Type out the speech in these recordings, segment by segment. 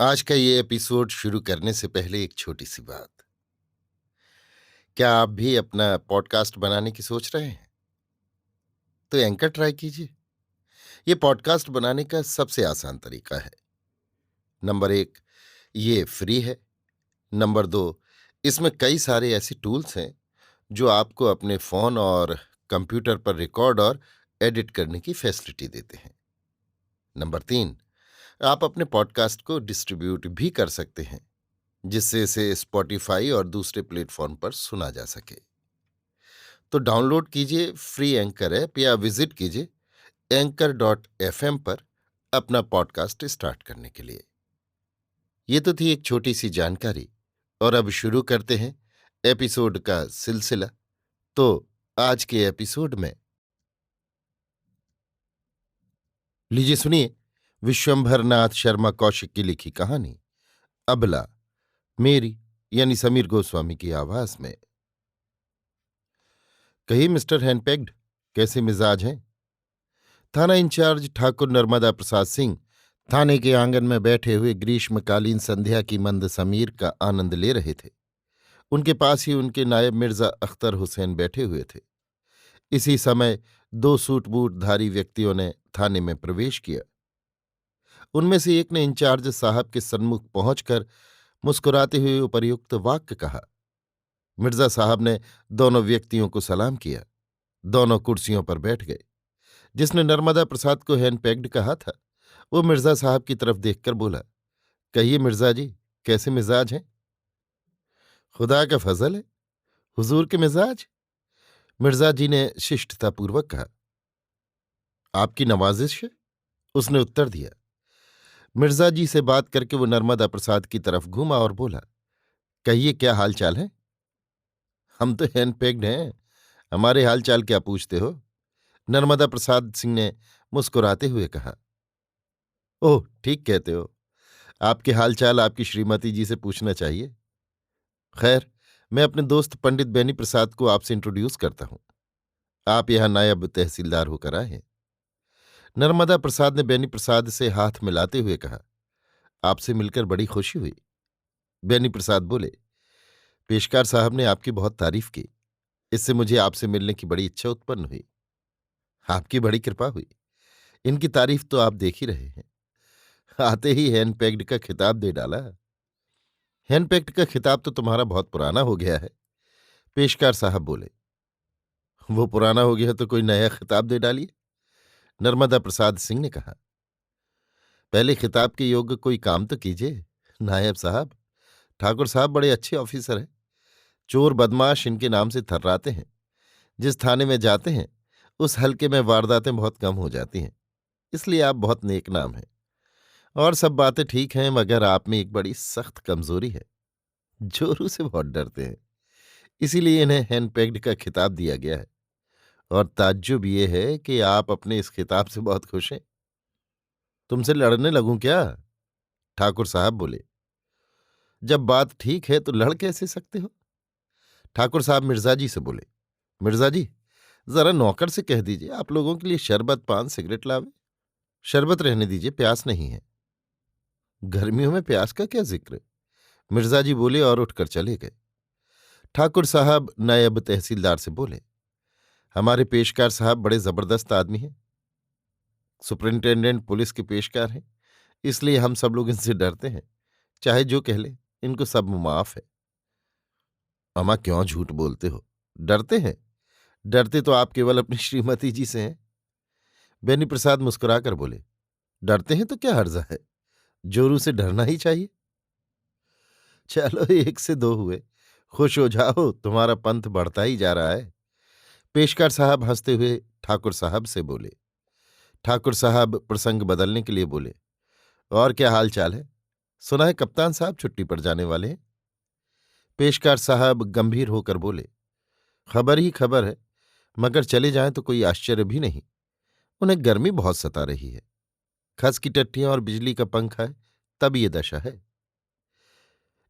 आज का ये एपिसोड शुरू करने से पहले एक छोटी सी बात। क्या आप भी अपना पॉडकास्ट बनाने की सोच रहे हैं? तो एंकर ट्राई कीजिए। ये पॉडकास्ट बनाने का सबसे आसान तरीका है। नंबर एक, ये फ्री है। नंबर दो, इसमें कई सारे ऐसे टूल्स हैं जो आपको अपने फोन और कंप्यूटर पर रिकॉर्ड और एडिट करने की फैसिलिटी देते हैं। नंबर तीन, आप अपने पॉडकास्ट को डिस्ट्रीब्यूट भी कर सकते हैं, जिससे इसे स्पॉटिफाई और दूसरे प्लेटफॉर्म पर सुना जा सके। तो डाउनलोड कीजिए फ्री एंकर ऐप या विजिट कीजिए anchor.fm पर अपना पॉडकास्ट स्टार्ट करने के लिए। ये तो थी एक छोटी सी जानकारी, और अब शुरू करते हैं एपिसोड का सिलसिला। तो आज के एपिसोड में लीजिए सुनिए विश्वंभर नाथ शर्मा कौशिक की लिखी कहानी अबला, मेरी यानी समीर गोस्वामी की आवाज में। कही मिस्टर हैंडपेग्ड, कैसे मिजाज हैं? थाना इंचार्ज ठाकुर नर्मदा प्रसाद सिंह थाने के आंगन में बैठे हुए ग्रीष्मकालीन संध्या की मंद समीर का आनंद ले रहे थे। उनके पास ही उनके नायब मिर्जा अख्तर हुसैन बैठे हुए थे। इसी समय दो सूट बूटधारी व्यक्तियों ने थाने में प्रवेश किया। उनमें से एक ने इंचार्ज साहब के सन्मुख पहुंचकर मुस्कुराते हुए उपर्युक्त वाक्य कहा। मिर्जा साहब ने दोनों व्यक्तियों को सलाम किया। दोनों कुर्सियों पर बैठ गए। जिसने नर्मदा प्रसाद को हैंडपैक्ड कहा था, वो मिर्जा साहब की तरफ देखकर बोला, कहिए मिर्जा जी, कैसे मिजाज हैं? खुदा का फजल है, हुजूर के मिजाज। मिर्जा जी ने शिष्टतापूर्वक कहा। आपकी नवाजिश है, उसने उत्तर दिया। मिर्जा जी से बात करके वो नर्मदा प्रसाद की तरफ घूमा और बोला, कहिए क्या हाल चाल है? हम तो हैंडपैक्ड हैं, हमारे हाल चाल क्या पूछते हो? नर्मदा प्रसाद सिंह ने मुस्कुराते हुए कहा। ओह, ठीक कहते हो। आपके हाल चाल आपकी श्रीमती जी से पूछना चाहिए। खैर, मैं अपने दोस्त पंडित बेनी प्रसाद को आपसे इंट्रोड्यूस करता हूं। आप यहां नायब तहसीलदार होकर आए हैं। नर्मदा प्रसाद ने बेनी प्रसाद से हाथ मिलाते हुए कहा, आपसे मिलकर बड़ी खुशी हुई। बेनी प्रसाद बोले, पेशकार साहब ने आपकी बहुत तारीफ की। इससे मुझे आपसे मिलने की बड़ी इच्छा उत्पन्न हुई। आपकी बड़ी कृपा हुई। इनकी तारीफ तो आप देख ही रहे हैं। आते ही हैंडपैक्ड का खिताब दे डाला। हैंडपैक्ड का खिताब तो तुम्हारा बहुत पुराना हो गया है, पेशकार साहब बोले। वो पुराना हो गया तो कोई नया खिताब दे डालिए, नर्मदा प्रसाद सिंह ने कहा। पहले खिताब के योग्य कोई काम तो कीजिए नायब साहब। ठाकुर साहब बड़े अच्छे ऑफिसर हैं। चोर बदमाश इनके नाम से थर्राते हैं। जिस थाने में जाते हैं उस हलके में वारदातें बहुत कम हो जाती हैं। इसलिए आप बहुत नेक नाम हैं। और सब बातें ठीक हैं, मगर आप में एक बड़ी सख्त कमजोरी है। चोरों से बहुत डरते हैं। इसीलिए इन्हें हैंडपैक्ड का खिताब दिया गया है। और ताज्जुब ये है कि आप अपने इस खिताब से बहुत खुश हैं। तुमसे लड़ने लगूं क्या? ठाकुर साहब बोले। जब बात ठीक है तो लड़ कैसे सकते हो? ठाकुर साहब मिर्जा जी से बोले, मिर्जा जी, जरा नौकर से कह दीजिए आप लोगों के लिए शरबत पान सिगरेट लावे। शरबत रहने दीजिए, प्यास नहीं है। गर्मियों में प्यास का क्या जिक्र? मिर्जा जी बोले और उठकर चले गए। ठाकुर साहब नायब तहसीलदार से बोले, हमारे पेशकार साहब बड़े जबरदस्त आदमी हैं। सुपरिंटेंडेंट पुलिस के पेशकार हैं, इसलिए हम सब लोग इनसे डरते हैं। चाहे जो कह ले, इनको सब माफ है। अमा, क्यों झूठ बोलते हो? डरते हैं? डरते तो आप केवल अपनी श्रीमती जी से हैं। बेनी प्रसाद मुस्कुराकर बोले, डरते हैं तो क्या हर्जा है? जोरू से डरना ही चाहिए। चलो, एक से दो हुए। खुश हो जाओ, तुम्हारा पंथ बढ़ता ही जा रहा है। पेशकार साहब हंसते हुए ठाकुर साहब से बोले। ठाकुर साहब प्रसंग बदलने के लिए बोले, और क्या हाल चाल है? सुना है कप्तान साहब छुट्टी पर जाने वाले हैं। पेशकार साहब गंभीर होकर बोले, खबर ही खबर है, मगर चले जाएं तो कोई आश्चर्य भी नहीं। उन्हें गर्मी बहुत सता रही है। खस की टट्टियां और बिजली का पंखा है, तब ये दशा है।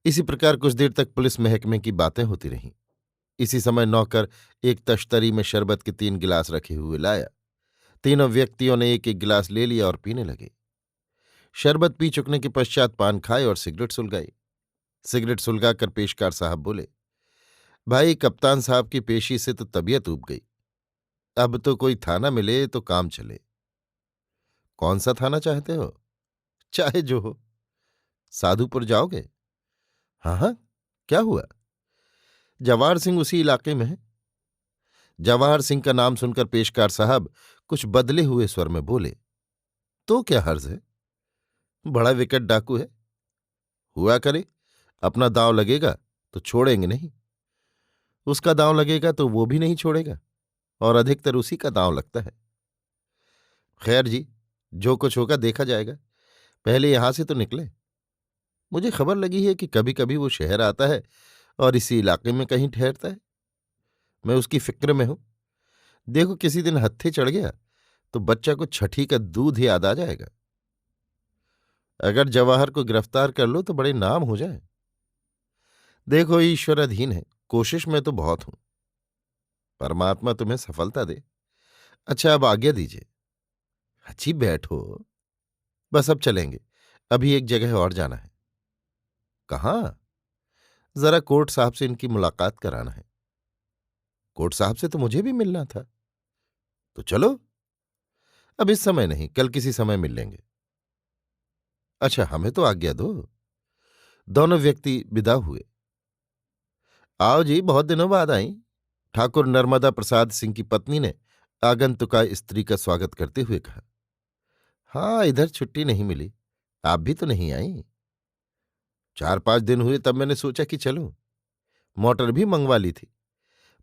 इसी प्रकार कुछ देर तक पुलिस महकमे की बातें होती रहीं। इसी समय नौकर एक तश्तरी में शरबत के 3 गिलास रखे हुए लाया। तीनों व्यक्तियों ने एक एक गिलास ले लिया और पीने लगे। शरबत पी चुकने के पश्चात पान खाए और सिगरेट सुलगाई। सिगरेट सुलगाकर पेशकार साहब बोले, भाई कप्तान साहब की पेशी से तो तबीयत ऊब गई। अब तो कोई थाना मिले तो काम चले। कौन सा थाना चाहते हो? चाहे जो हो। साधुपुर जाओगे? हाँ हाँ, क्या हुआ? जवाहर सिंह उसी इलाके में है। जवाहर सिंह का नाम सुनकर पेशकार साहब कुछ बदले हुए स्वर में बोले, तो क्या हर्ज है? बड़ा विकट डाकू है। हुआ करे, अपना दांव लगेगा तो छोड़ेंगे नहीं, उसका दांव लगेगा तो वो भी नहीं छोड़ेगा, और अधिकतर उसी का दांव लगता है। खैर जी, जो कुछ होगा देखा जाएगा, पहले यहां से तो निकले। मुझे खबर लगी है कि कभी कभी वो शहर आता है और इसी इलाके में कहीं ठहरता है। मैं उसकी फिक्र में हूं। देखो किसी दिन हत्थे चढ़ गया तो बच्चा को छठी का दूध याद आ जाएगा। अगर जवाहर को गिरफ्तार कर लो तो बड़े नाम हो जाए। देखो ईश्वर अधीन है, कोशिश में तो बहुत हूं। परमात्मा तुम्हें सफलता दे। अच्छा अब आज्ञा दीजिए। अच्छी बैठो। बस अब चलेंगे, अभी एक जगह और जाना है। कहाँ? जरा कोर्ट साहब से इनकी मुलाकात कराना है। कोर्ट साहब से तो मुझे भी मिलना था। तो चलो। अब इस समय नहीं, कल किसी समय मिल लेंगे। अच्छा हमें तो आज्ञा दो। दोनों व्यक्ति विदा हुए। आओ जी, बहुत दिनों बाद आई। ठाकुर नर्मदा प्रसाद सिंह की पत्नी ने आगंतुका स्त्री का स्वागत करते हुए कहा। हाँ, इधर छुट्टी नहीं मिली। आप भी तो नहीं आई। 4-5 दिन हुए, तब मैंने सोचा कि चलूं। मोटर भी मंगवा ली थी,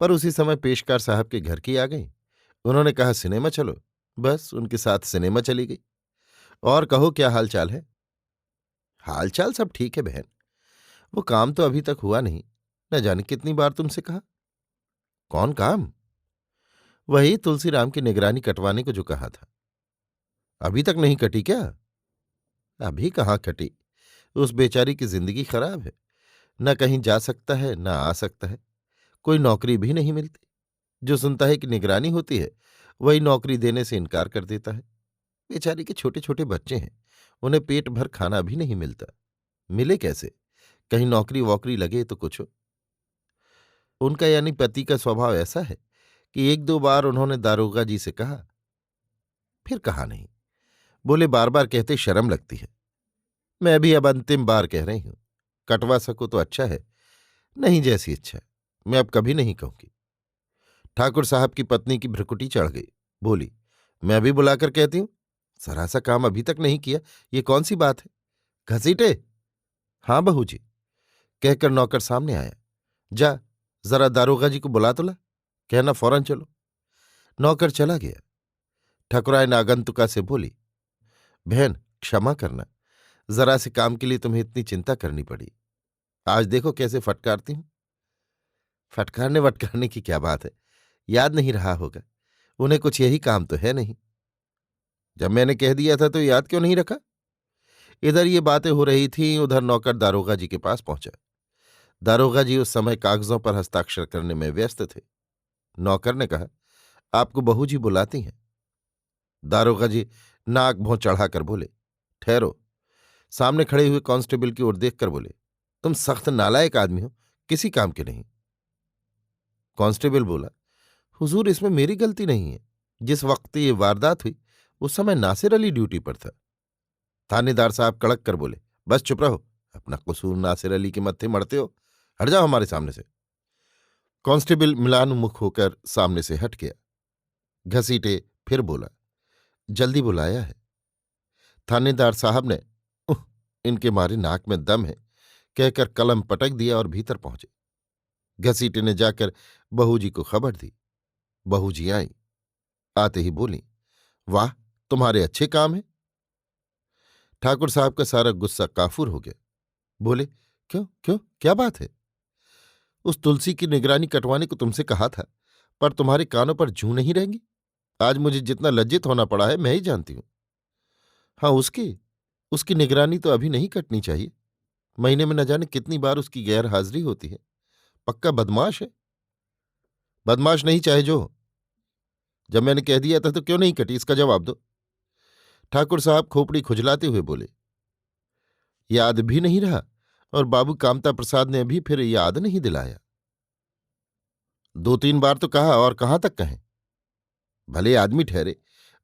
पर उसी समय पेशकार साहब के घर की आ गई। उन्होंने कहा सिनेमा चलो, बस उनके साथ सिनेमा चली गई। और कहो क्या हाल चाल है? हाल चाल सब ठीक है बहन। वो काम तो अभी तक हुआ नहीं, न जाने कितनी बार तुमसे कहा। कौन काम? वही तुलसीराम की निगरानी कटवाने को जो कहा था। अभी तक नहीं कटी क्या? अभी कहाँ कटी। उस बेचारी की जिंदगी खराब है, न कहीं जा सकता है न आ सकता है। कोई नौकरी भी नहीं मिलती। जो सुनता है कि निगरानी होती है, वही नौकरी देने से इनकार कर देता है। बेचारी के छोटे छोटे बच्चे हैं, उन्हें पेट भर खाना भी नहीं मिलता। मिले कैसे? कहीं नौकरी वोकरी लगे तो कुछ हो। उनका यानी पति का स्वभाव ऐसा है कि एक दो बार उन्होंने दारोगा जी से कहा, फिर कहा नहीं। बोले बार बार कहते शर्म लगती है। मैं भी अब अंतिम बार कह रही हूं। कटवा सको तो अच्छा है, नहीं जैसी इच्छा। मैं अब कभी नहीं कहूंगी। ठाकुर साहब की पत्नी की भ्रुकुटी चढ़ गई। बोली, मैं अभी बुलाकर कहती हूं। जरा सा काम अभी तक नहीं किया, ये कौन सी बात है? घसीटे। हाँ बहू जी, कहकर नौकर सामने आया। जा, जरा दारोगा जी को बुला तो ला, कहना फौरन चलो। नौकर चला गया। ठकुराइन आगंतुका से बोली, बहन क्षमा करना, जरा से काम के लिए तुम्हें इतनी चिंता करनी पड़ी। आज देखो कैसे फटकारती हूं। फटकारने वटकारने की क्या बात है, याद नहीं रहा होगा। उन्हें कुछ यही काम तो है नहीं। जब मैंने कह दिया था तो याद क्यों नहीं रखा? इधर ये बातें हो रही थीं, उधर नौकर दारोगा जी के पास पहुंचा। दारोगा जी उस समय कागजों पर हस्ताक्षर करने में व्यस्त थे। नौकर ने कहा, आपको बहू जी बुलाती हैं। दारोगा जी नाक भौं चढ़ाकर बोले, ठहरो। सामने खड़े हुए कांस्टेबल की ओर देखकर बोले, तुम सख्त नालायक आदमी हो, किसी काम के नहीं। कांस्टेबल बोला, हुजूर इसमें मेरी गलती नहीं है। जिस वक्त ये वारदात हुई उस समय नासिर अली ड्यूटी पर था। थानेदार साहब कड़क कर बोले, बस चुप रहो, अपना कसूर नासिर अली के मत्थे मरते हो, हट जाओ हमारे सामने से। कांस्टेबल मिलानुमुख होकर सामने से हट गया। घसीटे फिर बोला, जल्दी बुलाया है। थानेदार साहब ने उह, इनके मारे नाक में दम है कहकर कलम पटक दिया और भीतर पहुंचे। घसीटे ने जाकर बहू जी को खबर दी। बहू जी आई। आते ही बोली, वाह, तुम्हारे अच्छे काम हैं। ठाकुर साहब का सारा गुस्सा काफूर हो गया। बोले, क्यों क्यों, क्या बात है? उस तुलसी की निगरानी कटवाने को तुमसे कहा था, पर तुम्हारे कानों पर जूं नहीं रहेंगी। आज मुझे जितना लज्जित होना पड़ा है मैं ही जानती हूं। हाँ, उसकी उसकी निगरानी तो अभी नहीं कटनी चाहिए। महीने में न जाने कितनी बार उसकी गैर हाजिरी होती है। पक्का बदमाश है। बदमाश नहीं चाहे जो हो। जब मैंने कह दिया था तो क्यों नहीं कटी, इसका जवाब दो। ठाकुर साहब खोपड़ी खुजलाते हुए बोले, याद भी नहीं रहा, और बाबू कामता प्रसाद ने भी फिर याद नहीं दिलाया। 2-3 बार तो कहा, और कहाँ तक कहें। भले आदमी ठहरे,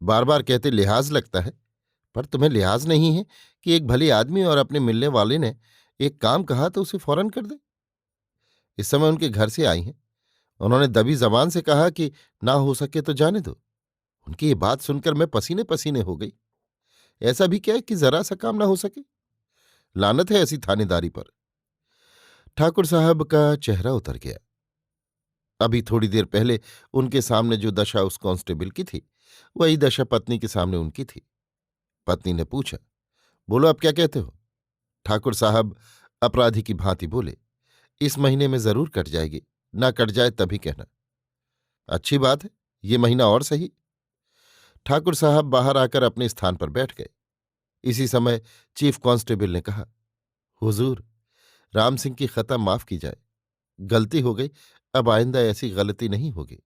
बार बार कहते लिहाज लगता है, पर तुम्हें लिहाज नहीं है कि एक भले आदमी और अपने मिलने वाले ने एक काम कहा तो उसे फौरन कर दे। इस समय उनके घर से आई हैं, उन्होंने दबी जबान से कहा कि ना हो सके तो जाने दो। उनकी ये बात सुनकर मैं पसीने पसीने हो गई। ऐसा भी क्या है कि जरा सा काम ना हो सके? लानत है ऐसी थानेदारी पर। ठाकुर साहब का चेहरा उतर गया। अभी थोड़ी देर पहले उनके सामने जो दशा उस कांस्टेबल की थी, वही दशा पत्नी के सामने उनकी थी। पत्नी ने पूछा, बोलो अब क्या कहते हो? ठाकुर साहब अपराधी की भांति बोले, इस महीने में जरूर कट जाएगी, ना कट जाए तभी कहना। अच्छी बात है, ये महीना और सही। ठाकुर साहब बाहर आकर अपने स्थान पर बैठ गए। इसी समय चीफ कांस्टेबल ने कहा, हुजूर, राम सिंह की खता माफ की जाए, गलती हो गई, अब आइंदा ऐसी गलती नहीं होगी।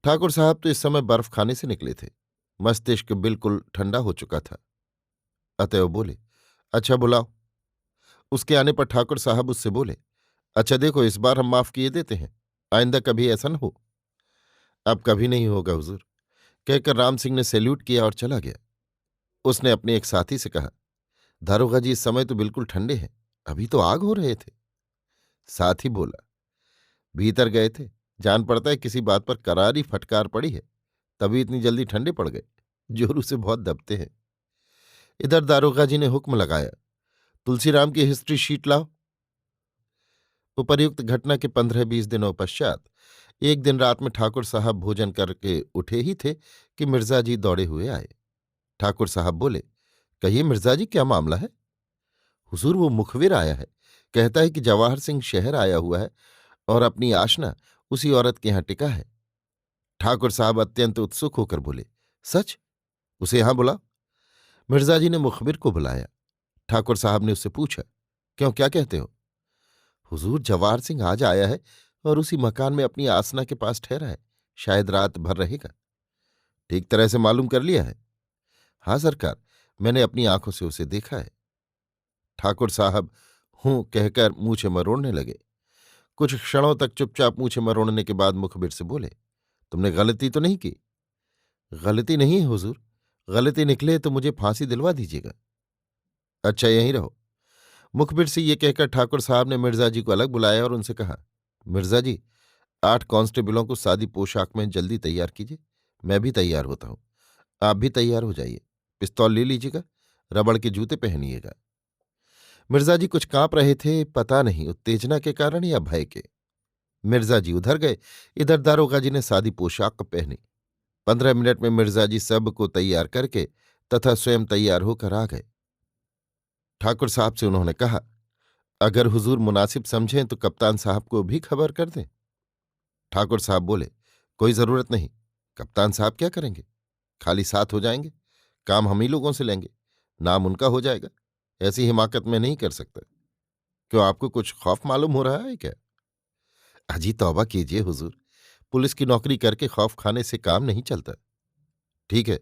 ठाकुर साहब तो इस समय बर्फ खाने से निकले थे, मस्तिष्क बिल्कुल ठंडा हो चुका था। अतएव बोले, अच्छा बुलाओ। उसके आने पर ठाकुर साहब उससे बोले, अच्छा देखो, इस बार हम माफ किए देते हैं, आइंदा कभी ऐसा न हो। अब कभी नहीं होगा हुजूर, कहकर राम सिंह ने सैल्यूट किया और चला गया। उसने अपने एक साथी से कहा, दारोगा जी इस समय तो बिल्कुल ठंडे हैं, अभी तो आग हो रहे थे। साथी बोला, भीतर गए थे, जान पड़ता है किसी बात पर करारी फटकार पड़ी है, तभी इतनी जल्दी ठंडे पड़ गए, जोरू से बहुत दबते हैं। इधर दारोगा जी ने हुक्म लगाया, तुलसीराम की हिस्ट्री शीट लाओ। उपर्युक्त घटना के 15-20 दिनों पश्चात एक दिन रात में ठाकुर साहब भोजन करके उठे ही थे कि मिर्जा जी दौड़े हुए आए। ठाकुर साहब बोले, कहिए मिर्जा जी, क्या मामला है? हुजूर, वो मुखबिर आया है, कहता है कि जवाहर सिंह शहर आया हुआ है और अपनी आशना उसी औरत के यहां टिका है। ठाकुर साहब अत्यंत उत्सुक होकर बोले, सच? उसे यहां बुलाओ। मिर्जा जी ने मुखबिर को बुलाया। ठाकुर साहब ने उससे पूछा, क्यों, क्या कहते हो? हुजूर, जवाहर सिंह आज आया है और उसी मकान में अपनी आसना के पास ठहरा है, शायद रात भर रहेगा। ठीक तरह से मालूम कर लिया है? हाँ सरकार, मैंने अपनी आंखों से उसे देखा है। ठाकुर साहब हूं कहकर मूछें मरोड़ने लगे। कुछ क्षणों तक चुपचाप मूछें मरोड़ने के बाद मुखबिर से बोले, तुमने गलती तो नहीं की? गलती नहीं है हुजूर, गलती निकले तो मुझे फांसी दिलवा दीजिएगा। अच्छा, यहीं रहो। मुखबिर से ये कहकर ठाकुर साहब ने मिर्जा जी को अलग बुलाया और उनसे कहा, मिर्जा जी, 8 कांस्टेबलों को सादी पोशाक में जल्दी तैयार कीजिए, मैं भी तैयार होता हूं, आप भी तैयार हो जाइए। पिस्तौल ले लीजिएगा, रबड़ के जूते पहनिएगा। मिर्जा जी कुछ कांप रहे थे, पता नहीं उत्तेजना के कारण या भय के। मिर्जा जी उधर गए, इधर दारोगा जी ने सादी पोशाक पहनी। 15 मिनट में मिर्जा जी सबको तैयार करके तथा स्वयं तैयार होकर आ गए। ठाकुर साहब से उन्होंने कहा, अगर हुजूर मुनासिब समझें तो कप्तान साहब को भी खबर कर दें। ठाकुर साहब बोले, कोई जरूरत नहीं, कप्तान साहब क्या करेंगे, खाली साथ हो जाएंगे, काम हम ही लोगों से लेंगे, नाम उनका हो जाएगा। ऐसी हिमाकत मैं नहीं कर सकता। क्यों, आपको कुछ खौफ मालूम हो रहा है क्या? अजी तौबा कीजिए हुजूर, पुलिस की नौकरी करके खौफ खाने से काम नहीं चलता। ठीक है,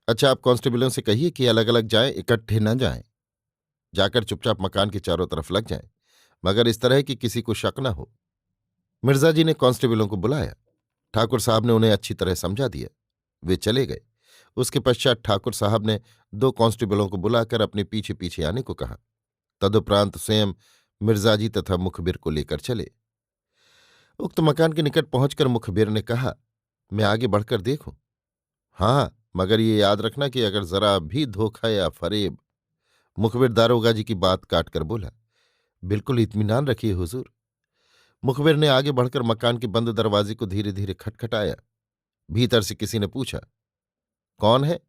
अच्छा आप कांस्टेबलों से कहिए कि अलग अलग जाएं, इकट्ठे न जाएं। जाकर चुपचाप मकान के चारों तरफ लग जाएं, मगर इस तरह कि किसी को शक न हो। मिर्जा जी ने कांस्टेबलों को बुलाया। ठाकुर साहब ने उन्हें अच्छी तरह समझा दिया। वे चले गए। उसके पश्चात ठाकुर साहब ने 2 कांस्टेबलों को बुलाकर अपने पीछे पीछे आने को कहा। तदुपरांत स्वयं मिर्जा जी तथा मुखबिर को लेकर चले। उक्त मकान के निकट पहुंचकर मुखबिर ने कहा, मैं आगे बढ़कर देखूं? हाँ, मगर ये याद रखना कि अगर जरा भी धोखा या फरेब। मुखबिर दारोगा जी की बात काटकर बोला, बिल्कुल इत्मीनान रखिए हुजूर। मुखबिर ने आगे बढ़कर मकान के बंद दरवाजे को धीरे धीरे खटखटाया। भीतर से किसी ने पूछा, कौन है?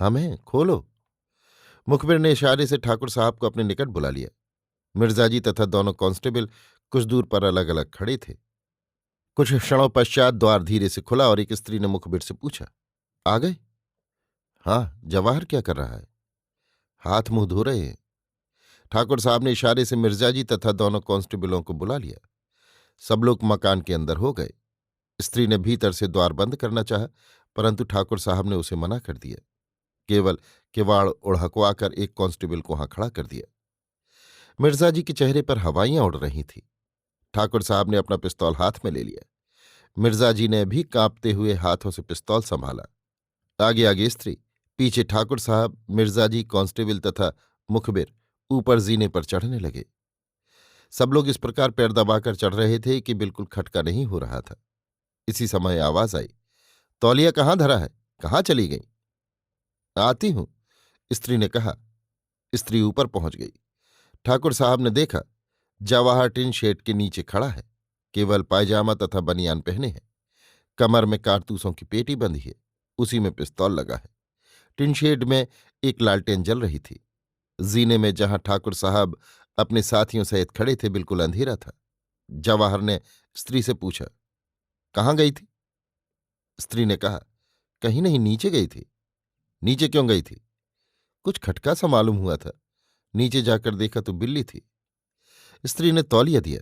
हम हैं, खोलो। मुखबिर ने इशारे से ठाकुर साहब को अपने निकट बुला लिया। मिर्जा जी तथा दोनों कांस्टेबल कुछ दूर पर अलग अलग खड़े थे। कुछ क्षणों पश्चात द्वार धीरे से खुला और एक स्त्री ने मुखबिर से पूछा, आ गए? हाँ, जवाहर क्या कर रहा है? हाथ मुंह धो रहे हैं। ठाकुर साहब ने इशारे से मिर्जा जी तथा दोनों कांस्टेबलों को बुला लिया। सब लोग मकान के अंदर हो गए। स्त्री ने भीतर से द्वार बंद करना चाहा, परंतु ठाकुर साहब ने उसे मना कर दिया। केवल किवाड़ उड़हकवाकर एक कांस्टेबल को वहां खड़ा कर दिया। मिर्जा जी के चेहरे पर हवाइयां उड़ रही थीं। ठाकुर साहब ने अपना पिस्तौल हाथ में ले लिया। मिर्जा जी ने भी कांपते हुए हाथों से पिस्तौल संभाला। आगे आगे स्त्री, पीछे ठाकुर साहब, मिर्जा जी, कांस्टेबल तथा मुखबिर ऊपर जीने पर चढ़ने लगे। सब लोग इस प्रकार पैर दबाकर चढ़ रहे थे कि बिल्कुल खटका नहीं हो रहा था। इसी समय आवाज आई, तौलिया कहाँ धरा है, कहाँ चली गई? आती हूं, स्त्री ने कहा। स्त्री ऊपर पहुंच गई। ठाकुर साहब ने देखा, जवाहर टिन शेड के नीचे खड़ा है, केवल पायजामा तथा बनियान पहने हैं, कमर में कारतूसों की पेटी बंधी है, उसी में पिस्तौल लगा है। टिन शेड में एक लालटेन जल रही थी। जीने में जहां ठाकुर साहब अपने साथियों सहित खड़े थे बिल्कुल अंधेरा था। जवाहर ने स्त्री से पूछा, कहाँ गई थी? स्त्री ने कहा, कहीं नहीं, नीचे गई थी। नीचे क्यों गई थी? कुछ खटका सा मालूम हुआ था, नीचे जाकर देखा तो बिल्ली थी। स्त्री ने तौलिया दिया।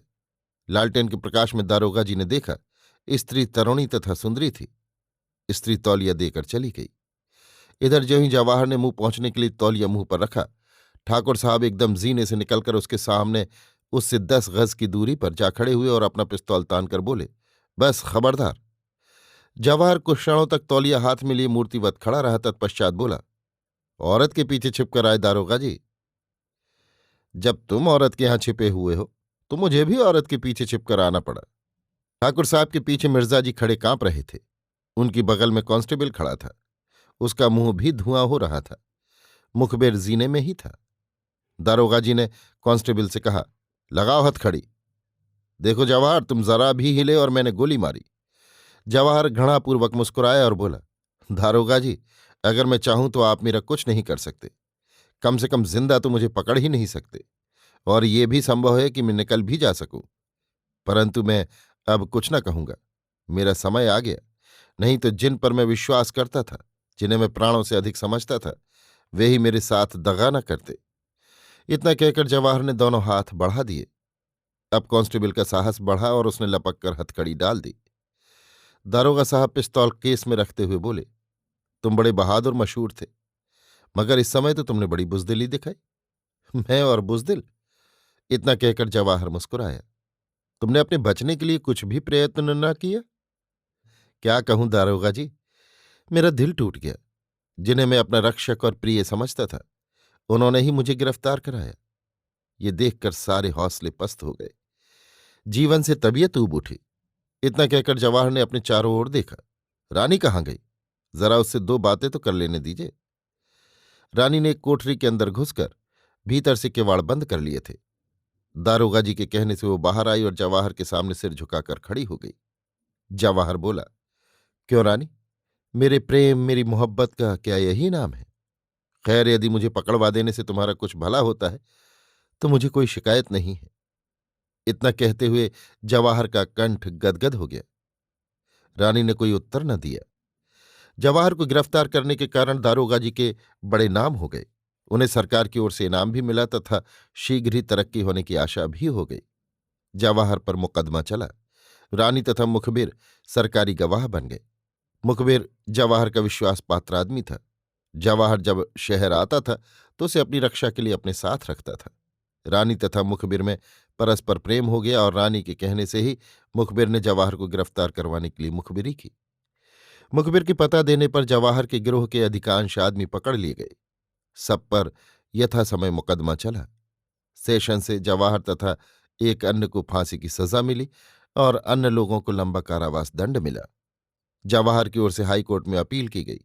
लालटेन के प्रकाश में दारोगा जी ने देखा, स्त्री तरुणी तथा सुंदरी थी। स्त्री तौलिया देकर चली गई। इधर ज्यों ही जवाहर ने मुंह पहुंचने के लिए तौलिया मुंह पर रखा, ठाकुर साहब एकदम जीने से निकलकर उसके सामने उससे 10 गज की दूरी पर जा खड़े हुए और अपना पिस्तौल तानकर बोले, बस खबरदार। जवाहर कुछ क्षणों तक तौलिया हाथ में लिए मूर्तिवत खड़ा रहा, तत्पश्चात बोला, औरत के पीछे छिपकर आए दारोगा जी। जब तुम औरत के यहां छिपे हुए हो तो मुझे भी औरत के पीछे छिपकर आना पड़ा। ठाकुर साहब के पीछे मिर्जा जी खड़े कांप रहे थे। उनकी बगल में कांस्टेबल खड़ा था, उसका मुंह भी धुआं हो रहा था। मुखबिर जीने में ही था। दारोगा जी ने कांस्टेबल से कहा, लगाओ हथकड़ी। देखो जवाहर, तुम जरा भी हिले और मैंने गोली मारी। जवाहर घृणापूर्वक मुस्कुराया और बोला, दारोगा जी, अगर मैं चाहूं तो आप मेरा कुछ नहीं कर सकते। कम से कम जिंदा तो मुझे पकड़ ही नहीं सकते, और ये भी संभव है कि मैं निकल भी जा सकूं। परंतु मैं अब कुछ न कहूंगा, मेरा समय आ गया। नहीं तो जिन पर मैं विश्वास करता था, जिन्हें मैं प्राणों से अधिक समझता था, वे ही मेरे साथ दगा न करते। इतना कहकर जवाहर ने दोनों हाथ बढ़ा दिए। अब कांस्टेबल का साहस बढ़ा और उसने लपक कर हथकड़ी डाल दी। दारोगा साहब पिस्तौल केस में रखते हुए बोले, तुम बड़े बहादुर मशहूर थे, मगर इस समय तो तुमने बड़ी बुजदिली दिखाई। मैं और बुजदिल? इतना कहकर जवाहर मुस्कुराया। तुमने अपने बचने के लिए कुछ भी प्रयत्न न किया? क्या कहूं दारोगा जी, मेरा दिल टूट गया। जिन्हें मैं अपना रक्षक और प्रिय समझता था, उन्होंने ही मुझे गिरफ्तार कराया। ये देखकर सारे हौसले पस्त हो गए। जीवन से तबीयत ऊब उठी। इतना कहकर जवाहर ने अपने चारों ओर देखा। रानी कहाँ गई? जरा उससे 2 बातें तो कर लेने दीजिए। रानी ने एक कोठरी के अंदर घुसकर भीतर से किवाड़ बंद कर लिए थे। दारोगा जी के कहने से वो बाहर आई और जवाहर के सामने सिर झुकाकर खड़ी हो गई। जवाहर बोला, क्यों रानी, मेरे प्रेम, मेरी मोहब्बत का क्या यही नाम है? खैर, यदि मुझे पकड़वा देने से तुम्हारा कुछ भला होता है तो मुझे कोई शिकायत नहीं है। इतना कहते हुए जवाहर का कंठ गदगद हो गया। रानी ने कोई उत्तर न दिया। जवाहर को गिरफ्तार करने के कारण दारोगा जी के बड़े नाम हो गए। उन्हें सरकार की ओर से इनाम भी मिला तथा शीघ्र ही तरक्की होने की आशा भी हो गई। जवाहर पर मुकदमा चला। रानी तथा मुखबिर सरकारी गवाह बन गए। मुखबिर जवाहर का विश्वास पात्र आदमी था। जवाहर जब शहर आता था तो उसे अपनी रक्षा के लिए अपने साथ रखता था। रानी तथा मुखबिर में परस्पर प्रेम हो गया और रानी के कहने से ही मुखबिर ने जवाहर को गिरफ्तार करवाने के लिए मुखबिरी की। मुखबिर के पता देने पर जवाहर के गिरोह के अधिकांश आदमी पकड़ लिए गए। सब पर यथासमय मुकदमा चला। सेशन से जवाहर तथा एक अन्य को फांसी की सजा मिली और अन्य लोगों को लंबा कारावास दंड मिला। जवाहर की ओर से हाईकोर्ट में अपील की गई,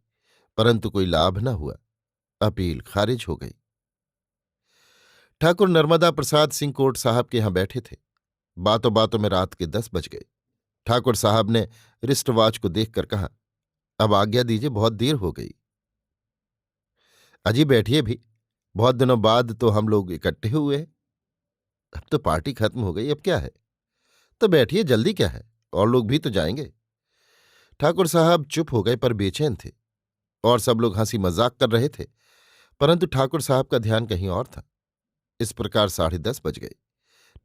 परंतु कोई लाभ न हुआ। अपील खारिज हो गई। ठाकुर नर्मदा प्रसाद सिंह कोर्ट साहब के यहां बैठे थे। बातों बातों में रात के 10 बज गए। ठाकुर साहब ने रिस्ट वॉच को देखकर कहा, अब आज्ञा दीजिए, बहुत देर हो गई। अजी बैठिए भी, बहुत दिनों बाद तो हम लोग इकट्ठे हुए हैं। अब तो पार्टी खत्म हो गई, अब क्या है? तो बैठिए, जल्दी क्या है, और लोग भी तो जाएंगे। ठाकुर साहब चुप हो गए पर बेचैन थे, और सब लोग हंसी मजाक कर रहे थे, परंतु ठाकुर साहब का ध्यान कहीं और था। इस प्रकार 10:30 बज गए।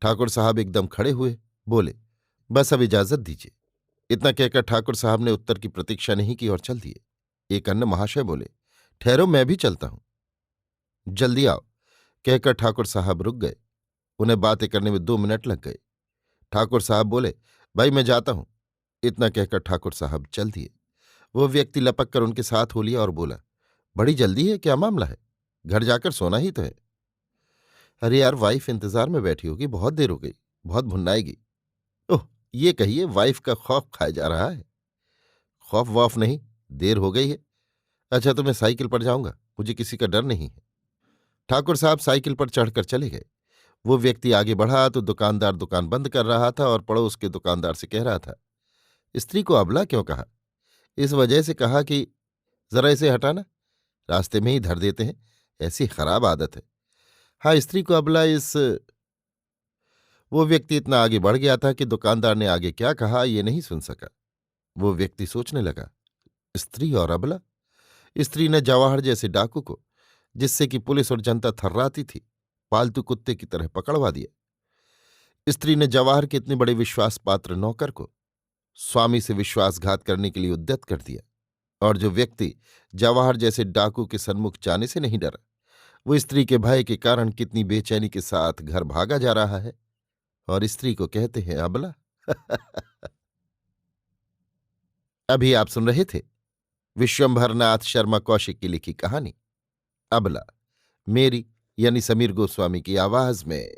ठाकुर साहब एकदम खड़े हुए, बोले, बस अब इजाजत दीजिए। इतना कहकर ठाकुर साहब ने उत्तर की प्रतीक्षा नहीं की और चल दिए। एक अन्य महाशय बोले, ठहरो, मैं भी चलता हूं। जल्दी आओ, कहकर ठाकुर साहब रुक गए। उन्हें बातें करने में 2 मिनट लग गए। ठाकुर साहब बोले, भाई मैं जाता हूं। इतना कहकर ठाकुर साहब चल दिए। वो व्यक्ति लपक कर उनके साथ हो लिया और बोला, बड़ी जल्दी है, क्या मामला है? घर जाकर सोना ही तो है। अरे यार, वाइफ इंतजार में बैठी होगी, बहुत देर हो गई, बहुत भुन्नाएगी। ओह, ये कहिए वाइफ का खौफ खाया जा रहा है? खौफ वौफ नहीं, देर हो गई है। अच्छा तो मैं साइकिल पर जाऊंगा, मुझे किसी का डर नहीं है। ठाकुर साहब साइकिल पर चढ़कर चले गए। वो व्यक्ति आगे बढ़ा तो दुकानदार दुकान बंद कर रहा था और पड़ोस के दुकानदार से कह रहा था, स्त्री को अबला क्यों कहा? इस वजह से कहा कि जरा इसे हटाना, रास्ते में ही धर देते हैं, ऐसी खराब आदत है। हाँ, स्त्री को अबला इस। वो व्यक्ति इतना आगे बढ़ गया था कि दुकानदार ने आगे क्या कहा ये नहीं सुन सका। वो व्यक्ति सोचने लगा, स्त्री और अबला। स्त्री ने जवाहर जैसे डाकू को, जिससे कि पुलिस और जनता थर्राती थी, पालतू कुत्ते की तरह पकड़वा दिया। स्त्री ने जवाहर के इतने बड़े विश्वास पात्र नौकर को स्वामी से विश्वासघात करने के लिए उद्यत कर दिया। और जो व्यक्ति जवाहर जैसे डाकू के सन्मुख जाने से नहीं डरा, वो स्त्री के भय के कारण कितनी बेचैनी के साथ घर भागा जा रहा है, और स्त्री को कहते हैं अबला। अभी आप सुन रहे थे विश्वंभरनाथ शर्मा कौशिक की लिखी कहानी अबला, मेरी यानी समीर गोस्वामी की आवाज में।